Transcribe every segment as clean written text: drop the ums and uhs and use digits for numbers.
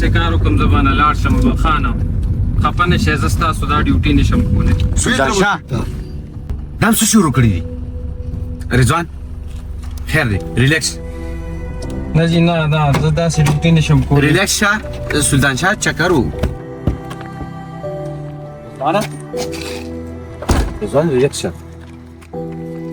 داسې کار وکړم زه به نه لاړ شم خانه خفه نه شئ زه ستاسو دا ډیوټي نشم کولی سلطان شاه دا څه شروع کړي دي رضوان خیر دی ریلیکس نه جي نه دا زه داسې ډیوټي نشم کولی ریلیکس شه سلطان شاه چکر و رضوان ریلیکس شه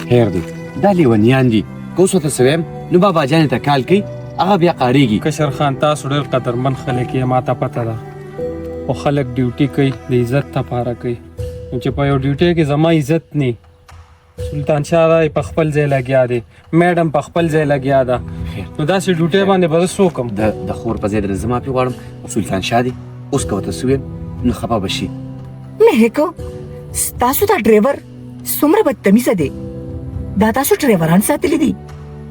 خیر دی دا لیونیان دي که اوس ورته څه ویم نو بابا جانې ته کال کوي هغه بیا قاریږي کشر خان تاسو ډېر قدرمن خلک یې ماته پته ده خو خلک ډیوټي کوي د عزت لپاره کوي نو چې په یو ډیوټي کې زما عزت نه سلطان شاه رای په خپل ځای لګیا دی میډم په خپل ځای لګیا ده نو داسې ډیوټي باندې به زه څه وکړم د خور په ځای د زه معافي غواړم سلطان شاه دی اوس که ورته څه ویم نو خفه به شي مهکو ستاسو دا ډرایور څومره بدتمیزه دی دا تاسو ډرایوران ساتلی دي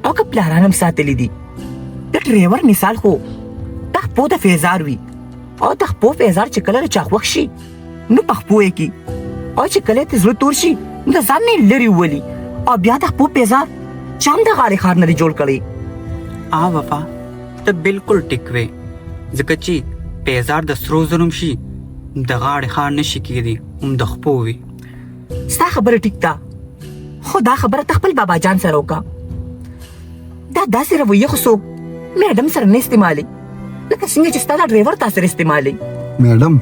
او که پلاران هم ساتلی دي د ډرایور مثال خو د خپو د فیضار وي او د خپو فیضار چې کله چا خوښ شي نو په خپو یې کي او چې کله یې زړه تور شي نو د ځان نه لرې وولي او بیا د خپو فیضار چا هم د غاړې خار نه دی جوړ کړی وفا ته بالکل ټیک وې ځکه چې پیزار د سرو زرو هم شي د غاړې خار نه شي کېدی هم د خپو وي ستا خبره ټیک ده خو دا خبره ته خپل بابا جان سره وکړه دا داسې رویه خو څوک میډم سره نه استعمالي لکه څنګه چې ستا دا ډرایور تا سره استعمالي میډم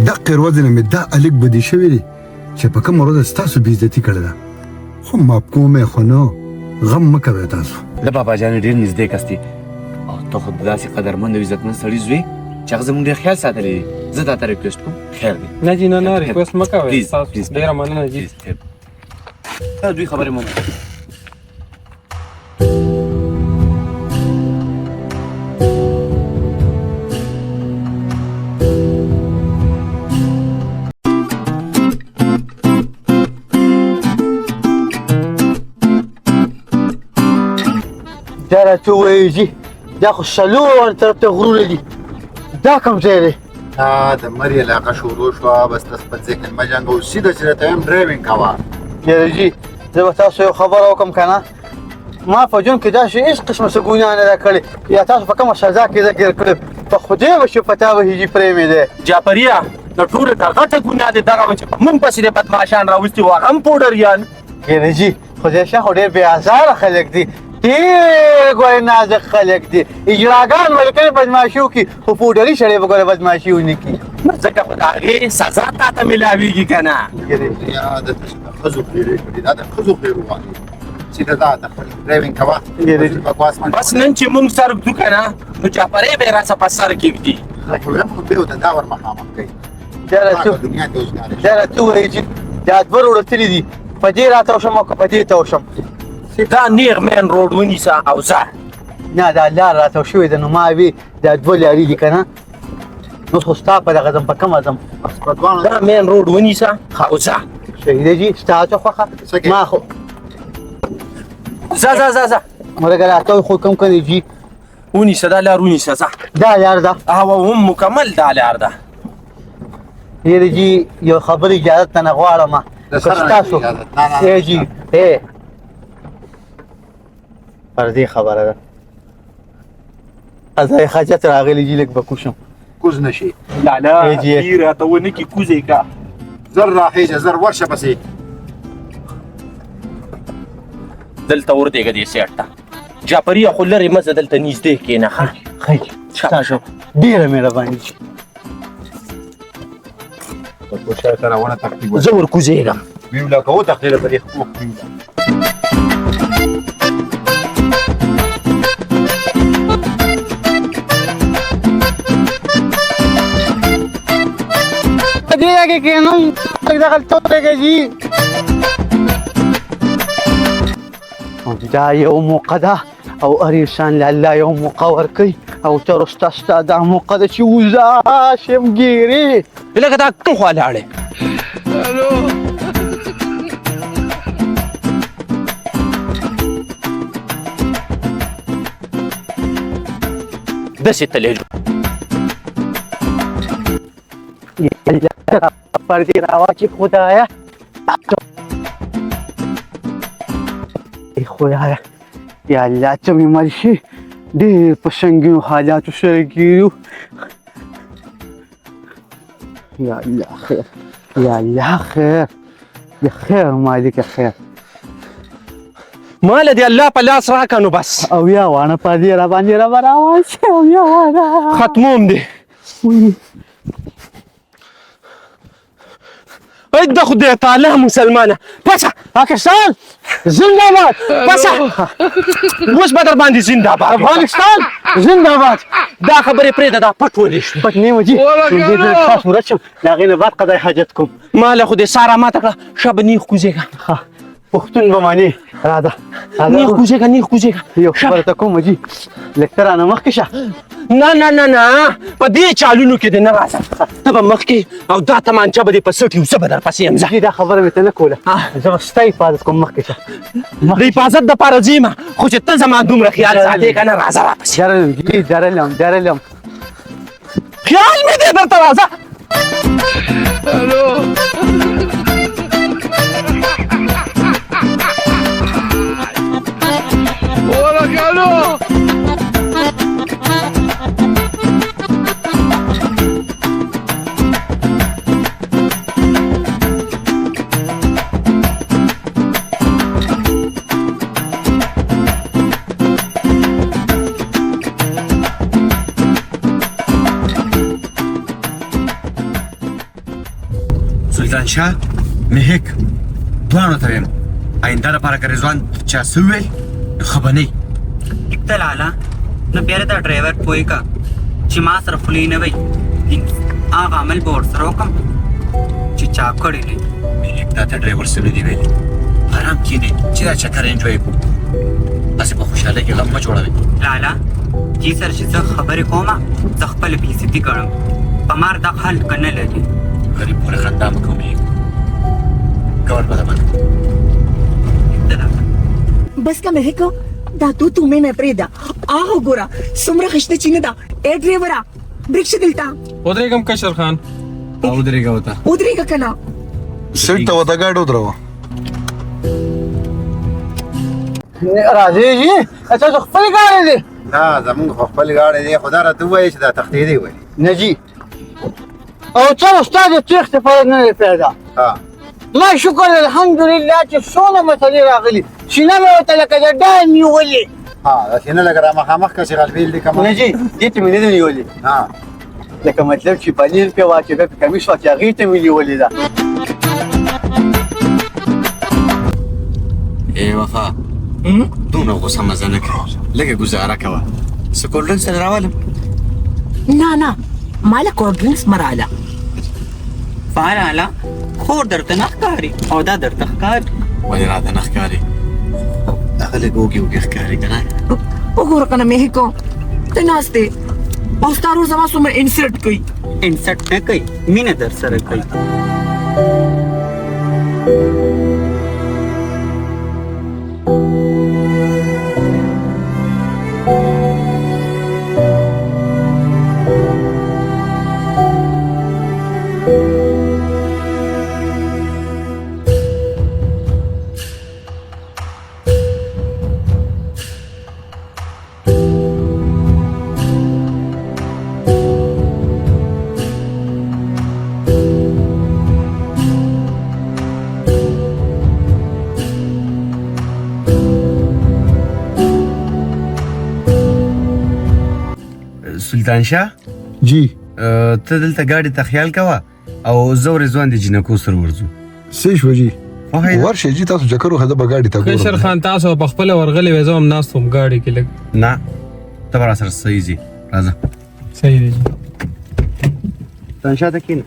دقې ورځې نه مې دا الیک بدي شوي دي چې په کومه ورځ ستاسو بېعزتي کړې ده خو معاف کوم یې خو نه غم مه کوئ تاسو د بابا جان ډېر نږدې کس دی او ته خو داسې قدرمند او عزتمند سړي زوی چې هغه زموږ ډېر خیال ساتلی دی زه تا ته ریکویسټ کوم خیر دی نه جي نه ریکویسټ مه کوئ پلیز تاسو پلیز ډېره مننه جي دوی خبرې مو دا راته ووایي جي دا خو څلور طرف ته غرونه دي دا کوم ځای دی د مرې علاقه شروع شوه بس ته خپل ذهن مه جنګوه سیده چې درته وایم ډرایوینګ کوه یاره جي زه به تاسو یو خبره وکړم که نه ما په ژوند کې داسې هېڅ قسمه څه ګناه نه ده کړې یا تاسو په کومه سزا کې زه ګیر کړی په خدای به چې په تا به هجي پرې مې دی جعفریه د ټولو نه غټه ګناه دی دغه و چې په موږ پسې د بدماشان راوستي وو هغه هم پوډریان یاره جي خدای شاه خو ډېر بې ازاره خلک دي ډېر ګورې نازک خلک دي اجراګان ملکۍ بدماشي وکړي خو پوډري سړی به ګوره بدماشي ونه کړي ځکه خو د هغې سزا تا ته میلاویږي که نه یا د ښځو خیرې کړي دا د ښځو خیرو غواړي سیده دا د خپل ډرایوینګ کوه بکواس مه بس نن چې موږ سر ږدو که نه نو جعفرۍ به یې راڅه په سر کېږدي خو بیا ورته دا ور مخامخ کوي دا راته ووایي چې دا دوه روډه تللي دي په دې راته وشم او که په دې ته وشم دا نیغ مین روډ ونیسه او ځه نه دا لار راته شوې ده نو ما وی دا دوه لارې دي که نه نو خو ستا په دغه ځم په کومه ځم دا مین روډ ونیسه او ځه شهیده جي ستا څه خوښه ما خو ځه ځه ځه ځه ملګری اته خو کوم کوي جي ونیسه دا لار ونیسه ځه دا لار ده هم مکمل دا لار ده یاره جي یو خبرې اجازت ته نه غواړم که ستاسو ای جي ای فرضي خبره ده قضای حاجت راغلی جي لږ به کوشم کوز نه شي لالا ډېر راته ونه کړي کوزې که زر راخیژه زر ورشه پسې دلته ورتېږه دې سیټ ته جعفریه خو لرې مه ځه دلته نږدې کښېنه خی ستاسو ډېره مهرباني جي کوشش سره ونه تقریبا زه ورکوزېږم ویوله که وتښتېده په دې خوب ویوله دې هغې کې نو دغلته ودرېږه جي دا یو موقع ده او هر انسان له الله یو موقع ورکوي او ته وروسته ستا دا موقع ده چې وځه شم ګیرې لکه دا کوم خوا لاړې داسې تللی پر دې راواچې خدایه ای خدایه یا الله ته مې مړ شي ډېر په شنګینو حالاتو سره ګیرو. یا الله خیر، یا الله خیر، یا خیر مالک خیر. مال دې الله په لاس راکړه نو بس او یا وانه په دې را باندې را راوړ شي او یا وانه ختموم دې. ای د خدای تعالی مسلمانه پسه پاکستان زنده باد پسه اوس به در باندې زنده باد افغانستان زنده باد. دا خبرې پرېږده دا پټ ولې پټ نه وځي دې د خاص ورځ شم د هغې نه بعد قضای حاجت کوم. ما له خدای ساره ماته کړه شبه نیغ کوزېږه پښتون به منې راځه نیغ کوزېږه نیغ کوزېږه یو خبره ته کوم جي لږ ته رانه مخکې شه. نه نه نه نه په دې چالونو کې دې نه راځه ته به مخکې او دا تمانچه به دې په سټ یو زه به در پسې یم جي دا خبره مې ته نه کوله زه به ستا حفاظت کوم مخکې شه. د حفاظت دپاره ځیمه خو چې ته زما دومره خیال ساتې که نه راځه راپسې جرلم جي جرلم خیال مې دی درته راځه. سلطان شاه مهک دواړو ته ویم آینده لپاره که رضوان چا څه وویل نو ښه به نه وي. ټیک ته لالا نو بیا دا ډرایور پوه که چې ما سره خولې نه وي هغه عمل به ورسره وکړم چې چا کړی دی. مهک تا ته ډرایور څه نه دي ویلي. آرام کښېنئ چې دا چکر انجوی کړو. هسې په خوشحالۍ کې غم مه جوړوئ. لالا جی سره چې زه خبرې کوم زه خپله بېعزتي ګڼم په مار دا حل که نه لري. غریب پورې خندا مه کوه مهک ګور به دمه بس کا مهکو دا تو مې پرېږده. هغه ګوره څومره خشته چې نه ده. ای ډریوره بریک شه دلته ودرېږم کشر خان او ودرېږه ورته ودرېږه که نه. سیټ ته ورته ګاډي ودروه. راځئ جي تاسو خپلې ګاډې دي. نه زمونږ خو خپل ګاډی دی خو دا راته ووایي چې دا تختې دی وایي. نه جي او چلو ستا د تېښتې فرض نه دی پیدا. ما شکر الحمدلله چې څونه مسلې راغلي سینه مې ورته لکه د ډال نیولې. دا سینه لکه را مخامخ که چې غلبېل دی که نه جي دې ته مې نه ده نیولې لکه مطلب چې پنیر پې واچېده په کمیس وا چې هغې ته مې نیولې ده. ای وفا دومره غوسه مزه نه کوي لږه ګزاره کوه. څه کولډ ډرنکس سره راولم؟ نه ماله کولډ ډرنکس مه راله. فعاله خور درته نه ښکاري او دا درته ښکاري. ولې راته نه ښکاري؟ هغه لږ اوږې اوږې ښکاري که نه. وګوره که نه مهکو ته ناست دی او ستا ورور زما څومره انسلټ کوي. انسټ نه کوي مینه در سره کوي. سلطان شاه جی ته دلته ګاډي ته خیال کوه او زه او رضوان د جنکو سره ورځو. څه شوه جي ورشه جي تاسو چکر وخه زه به ګاډي ته کشر خان تاسو په خپله ورغلې وې زه هم ناست وم ګاډي کې لږ. نه ته به راسره صحیح ځې راځه. صحیح دی سلطان شاه ته کښېنه.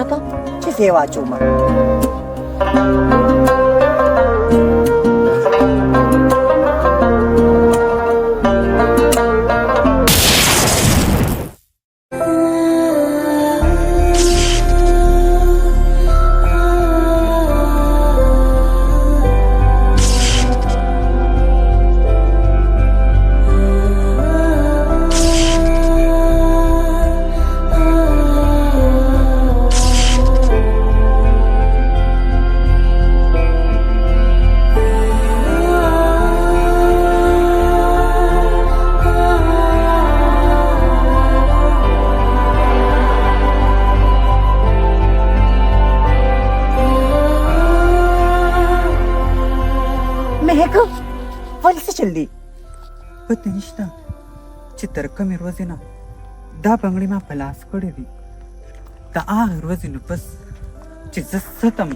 راکا چې زه واچوم. مهک ولې څه چل دی؟ پته نشته چې تر کومې ورځې نه دا بنګړي ما په لاس کړی دي. د هغې ورځې نه پس چې زه ستم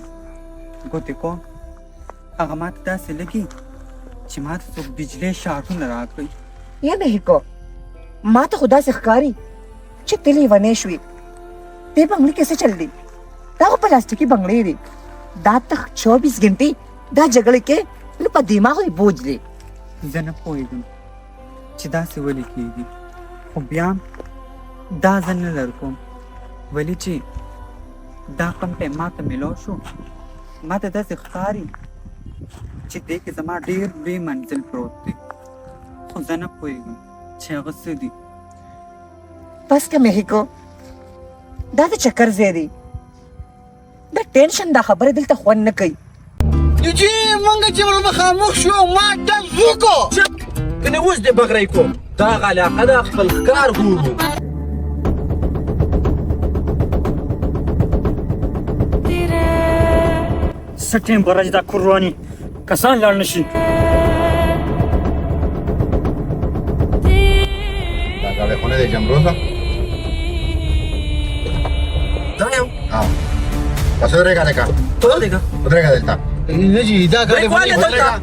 ګوتې کوم هغه ماته داسې لګي چې ماته څوک بجلۍ شارټونه راکړي. یا مهکو ما ته خو داسې ښکاري چې ته لیونی شوې. دې بنګړي کې څه چل دی؟ دا خو پلاستیکي بنګړی دی. دا ته 24 घंटे دا جګړې کې نو په دماغ یې بوج دی. زه نه پوهېږم چې داسې ولې کېږي، خو بیا هم دا زه نه لر کوم، ولې چې دا کم ټایم ما ته میلاو شو ما ته داسې ښکاري چې دې کې زما ډېر لوی منزل پروت دی، خو زه نه پوهېږم چې هغه څه دي. بس که مهیکو دا د چکر ځای دی. دا ټینشن دا خبره دلته خوند نه کوي. جی مونږ چې ور مخامخ شو ما ډز وکړو. کنه اوس دې بغرای کوم دا علاقه د خپل ښکار ګورو. څه ټیم به راځي دا کورواني کسان لاړ نه شي. La calefone de Jambrosa. دا یو Paseo de Rega de acá. ټول دی که Rega del TAP. نجی دا کار ریکواله دلته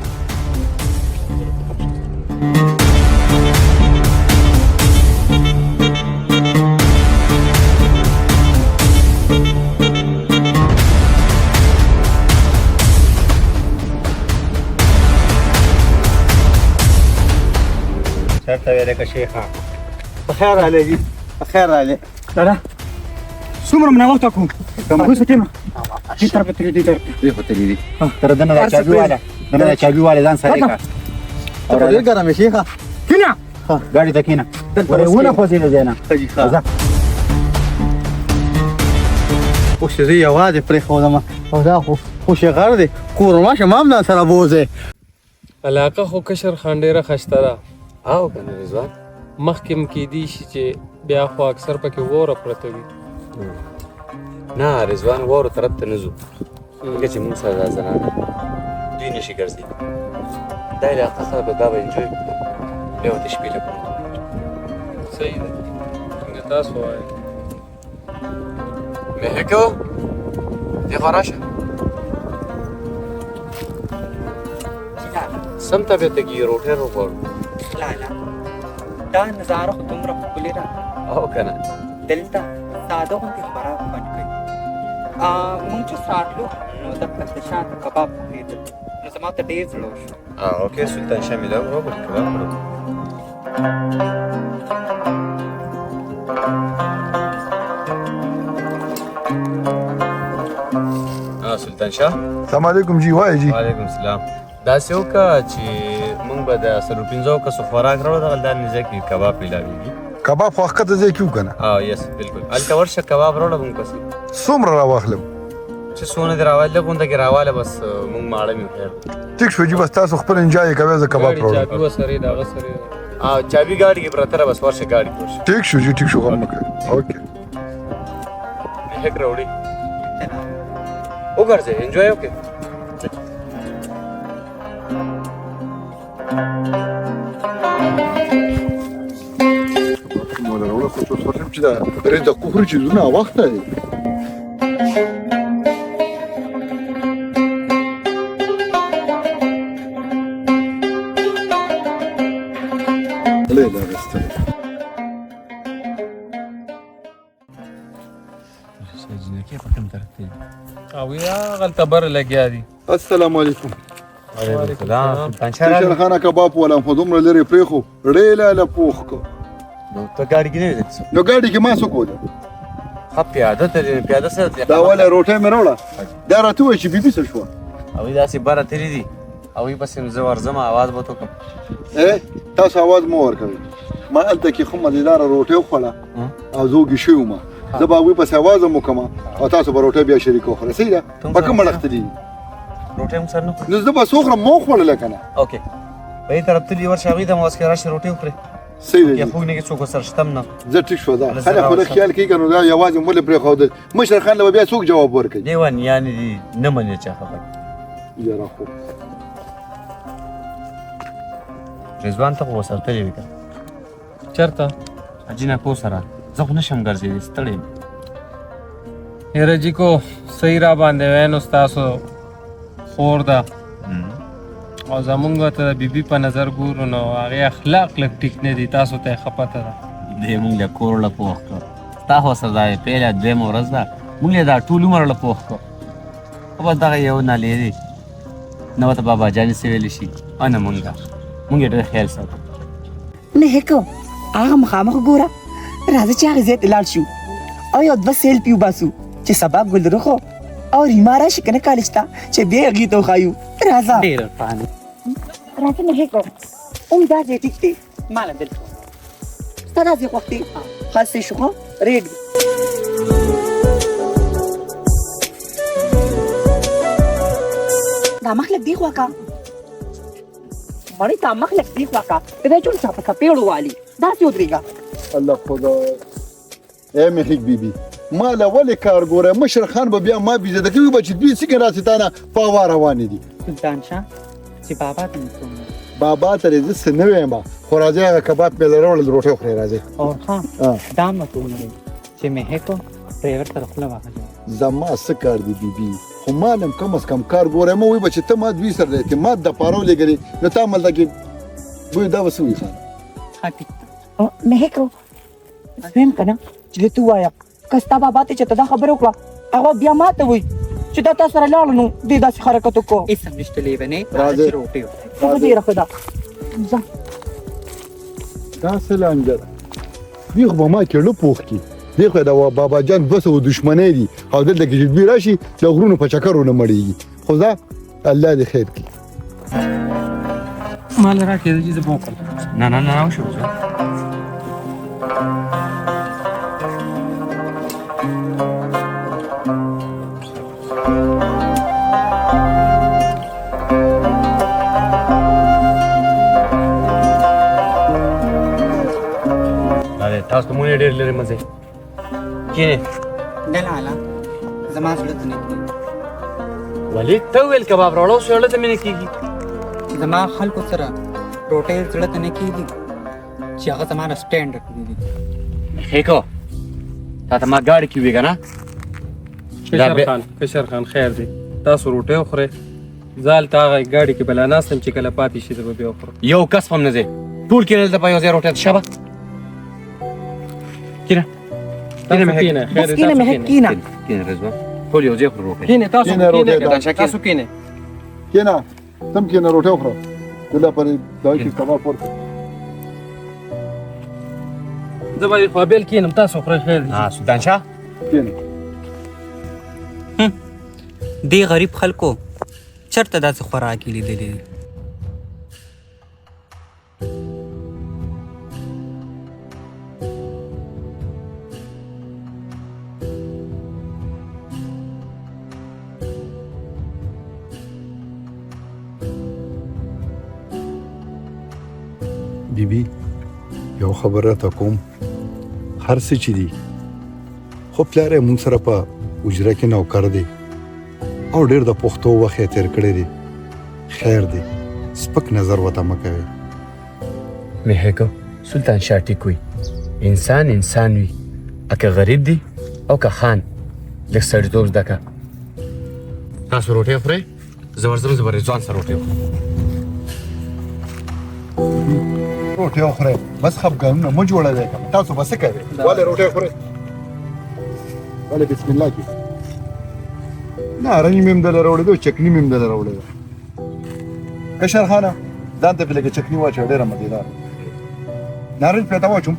چرته ویلې که شیخه بخیر رالی جی بخیر رالی. دادا څومره مناوخته کوم هغوی څه ټیمه دې طرف ته تللی دی طرف ته. دې خو تللی دي تر دننه دا چابي والا دننه دا چابي والا ځان سره کا ته په ډېر ګرمې شیخه. کینه ګاډي ته کېنه ونه خوځېده ځای نه ښه جي ښه. اوس چې زه یوازې پرېښودم او دا خو شغر دی کورما شم هم ځان سره بوځې. علاقه خو کشر خان ډېره ښایسته ده. او کنه رضوان مخکې هم کیدی شي چې بیا خو اکثر پکې وره پرته وي. نه رضوان وارو طرف ته نه ځو ځکه چې موږ سره دا زنان دوی نشي ګرځېدلی. دا علاقه خلک به دا به انجوی کړو بیا ورته شپې لګوو. صحیح ده څنګه تاسو وایئ. مهکو دې خوا راشه سم طبیعت کې روټۍ وغواړو. لالا دا نظاره خو دومره ښکلې ده او کنه دلته ساده غوندې خوراک خوند کوي. مونږ چې راتلو نو دلته د شاته کباب پخېدل نو زما ته ډېر زړه وشو. اوکې سلطان شاه میلاو وګورې کباب کړو. سلطان شاه السلام علیکم جی وای جی. وعلیکم السلام. داسې وکړه چې موږ به د 15 کسو خوراک راوړو دغه دانې ځای کې کباب میلاویږي. کباب خو ښکته ځای کې وکنه یس بالکل هلته ورشه کباب راوړه موږ پسې څومره راواخلم؟ چې څونه دې راواله لږ غونده کې راواله بس موږ ماړه مې خیر. ټیک شو جی بس تاسو خپل انجوای کوئ زه کباب ګاډي راوړم. چابي وسرې د هغه سرې ده. چابي ګاډي کې پرته ده بس ورشه ګاډي کې ورشه. ټیک شو جی ټیک شو غم مه کوئ. اوکې هک راوړي وګرځئ انجوای وکړئ. نو راوړه خو څه سوچم چې دا درې دقیقې خوري چې زونه وخت دی. له لا رستنه جنکې پکې کوم طرف ته او یا غلطه بر لګیا دي. السلام علیکم. وعلیکم السلام سلطان شاه شیخ راغی. خانه کباب ولم خو دومره لرې پرېښو ډېله له پوخ کو نو ته ګاډي کې نه وې نو ګاډي کې ما څه کوله ښه پیاده ته پیاده سره دا ولې روټۍ مې راوړه دا راته ووایه چې بیبي څه شوه هغوی داسې بره تېرې دي هغوی پسې زه ورځم اواز به ته وکړم تاسو اواز مه ورکوئ ما هلته کې ښه مزېداره روټۍ وخوړه او زه وږي شوی وم زه به هغوی پسې اواز هم وکړم او تاسو به روټۍ بیا شریکه وخورئ صحیح ده په کوم اړخته دي روټۍ هم سره نه خوري نو زه به څه وخورم ما وخوړله که نه اوکې په دې طرف تلي ورشه هغوی ته مو وسکې راشي روټۍ وخورې صحیح ده یا خوږ نه کې څوک ورسره شته هم نه زه ټیک شو ده خلک خو خیال کوي که نو دا یوازې مو ولې پرېښودل مشر خان له به بیا څوک جواب ورکوي لیونیانې دي نه منې چا خبره یاره خو رضوان ته خو ورسره تللی وې که چېرته حاجي نکو سره زه خو نشم ګرځېدی ستړی یم یاره جي کو صحیح را باندې وای نو ستاسو خور ده او زمونږ ته د بیبي په نظر ګورو نو هغې اخلاق لږ ټیک نه دي تاسو ته یې ښه پته ده دې مونږ له کور له پوخ کړ ستا خو سره دا پیله دویمه ورځ ده مونږ یې دا ټول عمر له پوخ کړ خو بس دغه یو نالې دی نه ورته بابا جانې څه ویلی شي او نه مونږ مونږ یې ډېر خیال ساتو نه هیکو هغه مخامخ ګوره راځه چې هغې ځای ته لاړ شو او یو دوه سیلفي وباسو چې سبا ګلرخو او ریما راشي که نه کالج ته چې بیا یې هغې ته وښایو راځه ډېر فاني راځه نه هیکو اوم دا ځای ټیک دی ماله بالکل ستا دا ځای خوښ دی خاص شو ښه ریډ دا مخ لږ دی خوا کا مړی تا مخ لږ دی خوا کا ته دا چون په څپېړو والي داسې ودرېږه الله خدا ای محیک بیبي ما له ولې کار ګوره مشر خان به بیا ما بېزده کوي به چې دوی څنګه راسې تا نه په هوا روانې دي سلطان شاه چې بابا ته مې بابا ته زه څه نه ویم خو راځئ هغه کباب مې له راوړل روټۍ وخورئ راځئ اور خان دا مته ومنئ چې مهیکو ډرایور سره خوله واخلې زما څه کار دی بیبي خو ما نم کم از کم کار ګوره مه وایي به چې ته ما دوی سره د اعتماد دپاره ولېږلې نو تا هملته کې بوی دا به څه وایي خان ښه ټیک ده مهیکو ویم که نه چې دې ته ووایه که ستا بابا ته چې ته دا خبره وکړه هغه بیا ما ته وایي چې دا تا سره لاړو نو دې داسې حرکت وکړو هېڅ هم نشته لیونې راځئ. چې روټۍ وخورئ هغه ډېره ښه ده ځه دا څه لانجه ده دوی خو به ما کېړه پوخ کړي دوی خو د بابا جان 200 دښمنۍ دي او دلته کې چې دوی راشي د غرونو په چکر ونه مړېږي خو ځه الله دې خیر کړي مال راکړې چې زه به وکړم نه نه نه وشو تاسو ته مونږ ډېر لرې مزه کینې نه لاله زما زړه ته نه کېږي ولې ته ویل کباب راوړو زړه ته مې نه کېږي زما خلکو سره روټۍ زړه ته نه کېږي چې هغه زما نه سټینډ کړي دي هیکو تا ته ما ګاډي کې وې که نه کشر خان خیر دی تاسو روټۍ وخورئ زه هلته هغه ګاډي کې بلا ناست یم چې کله پاتې شي زه به بیا وخورم یو کس هم نه ځې ټول کېنه دلته په یو ځای روټۍ ته شابه کینه تاسو کینه خیر بس کینه مهک کینه کینه رضوان ټول یو ځای خورو روټۍ کینه تاسو کینه روټۍ کینه ده. تاسو کینه کېنه تم کېنه روټۍ وخوره دله پرې دا کې کباب پورته زه به خو بېل کینم تاسو خورئ خیر دی سلطان شاه کېنه دې غریب خلکو چېرته داسې خوراکي لیدلې دي بیبي یو خبره ته کوم هر څه چې دي خو پلار یې مونږ سره په اجره کې نوکر دی او ډېر د پښتو وخت یې تېر کړی دی خیر دی سپک نظر ورته مه کوئ مهیکو سلطان شاه ټیک وي انسان انسان وي که غریب دی او که خان لږ سړیتوب زده کړه تاسو روټۍ خورئ زه ورځم زه به رضوان سره روټۍ وخورم روټۍ وخورئ بس خفګانونه مه جوړوئ تاسو به څه کوئ ولې روټۍ خورئ ولې بسم الله کې نارنج مې هم دله راوړې ده او چکني مې هم دله راوړې ده کشر خانه ځان ته پې لږه چکني واچوه ډېره مزېداره نارنج پې ته واچوم